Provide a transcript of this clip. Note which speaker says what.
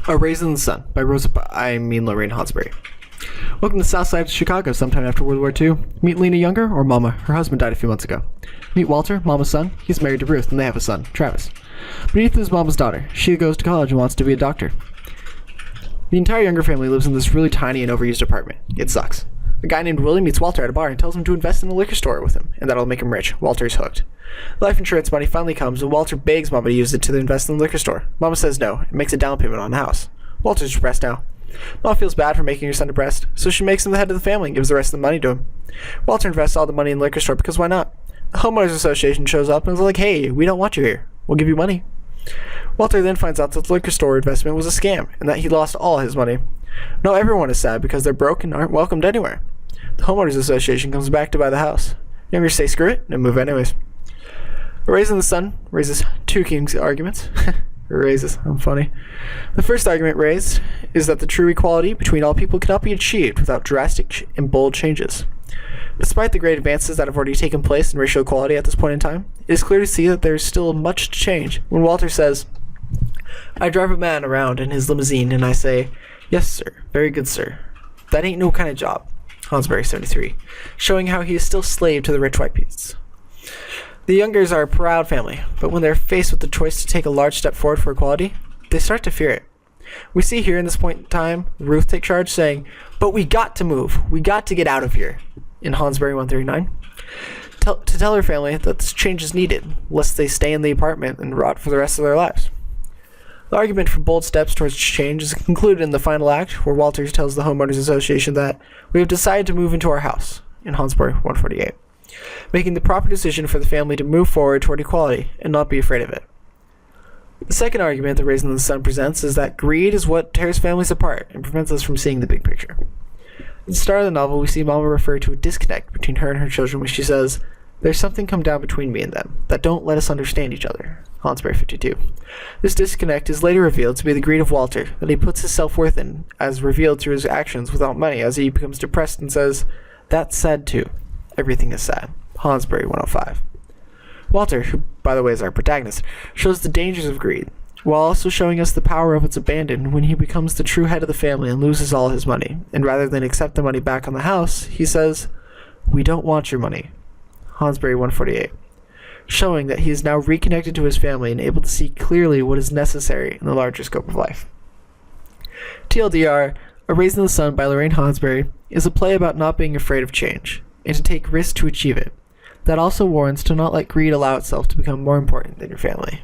Speaker 1: A Raisin in the Sun by Lorraine Hansberry. Welcome to the South Side of Chicago sometime after World War II. Meet Lena Younger, or Mama. Her husband died a few months ago. Meet Walter, Mama's son. He's married to Ruth, and they have a son, Travis. Beneath is Mama's daughter. She goes to college and wants to be a doctor. The entire Younger family lives in this really tiny and overused apartment. It sucks. A guy named Willie meets Walter at a bar and tells him to invest in a liquor store with him, and that'll make him rich. Walter's hooked. Life insurance money finally comes, and Walter begs Mama to use it to invest in the liquor store. Mama says no, and makes a down payment on the house. Walter's depressed now. Mama feels bad for making her son depressed, so she makes him the head of the family and gives the rest of the money to him. Walter invests all the money in the liquor store because why not? The homeowners association shows up and is like, hey, we don't want you here. We'll give you money. Walter then finds out that the liquor store investment was a scam and that he lost all his money. Now everyone is sad because they're broke and aren't welcomed anywhere. The homeowners association comes back to buy the house. Youngers say screw it and move anyways. A Raisin in the Sun raises two key arguments. I'm funny. The first argument raised is that the true equality between all people cannot be achieved without drastic and bold changes. Despite the great advances that have already taken place in racial equality at this point in time, it is clear to see that there is still much to change. When Walter says, I drive a man around in his limousine and I say, yes, sir, very good, sir. That ain't no kind of job. Hansberry, 73, showing how he is still slave to the rich white peasants. The Youngers are a proud family, but when they're faced with the choice to take a large step forward for equality, they start to fear it. We see here in this point in time, Ruth take charge saying, but we got to move. We got to get out of here. In Hansberry 139, to tell her family that this change is needed, lest they stay in the apartment and rot for the rest of their lives. The argument for bold steps towards change is concluded in the final act, where Walter tells the homeowners association that we have decided to move into our house, in Hansberry 148, making the proper decision for the family to move forward toward equality and not be afraid of it. The second argument that Raisin in the Sun presents is that greed is what tears families apart and prevents us from seeing the big picture. At the start of the novel, we see Mama refer to a disconnect between her and her children when she says, there's something come down between me and them that don't let us understand each other. Hansberry 52. This disconnect is later revealed to be the greed of Walter that he puts his self-worth in, as revealed through his actions without money, as he becomes depressed and says, that's sad too. Everything is sad. Hansberry 105. Walter, who by the way is our protagonist, shows the dangers of greed, while also showing us the power of its abandon when he becomes the true head of the family and loses all his money. And rather than accept the money back on the house, he says, we don't want your money. Hansberry 148. Showing that he is now reconnected to his family and able to see clearly what is necessary in the larger scope of life. TLDR, A Raisin in the Sun by Lorraine Hansberry is a play about not being afraid of change, and to take risks to achieve it. That also warns to not let greed allow itself to become more important than your family.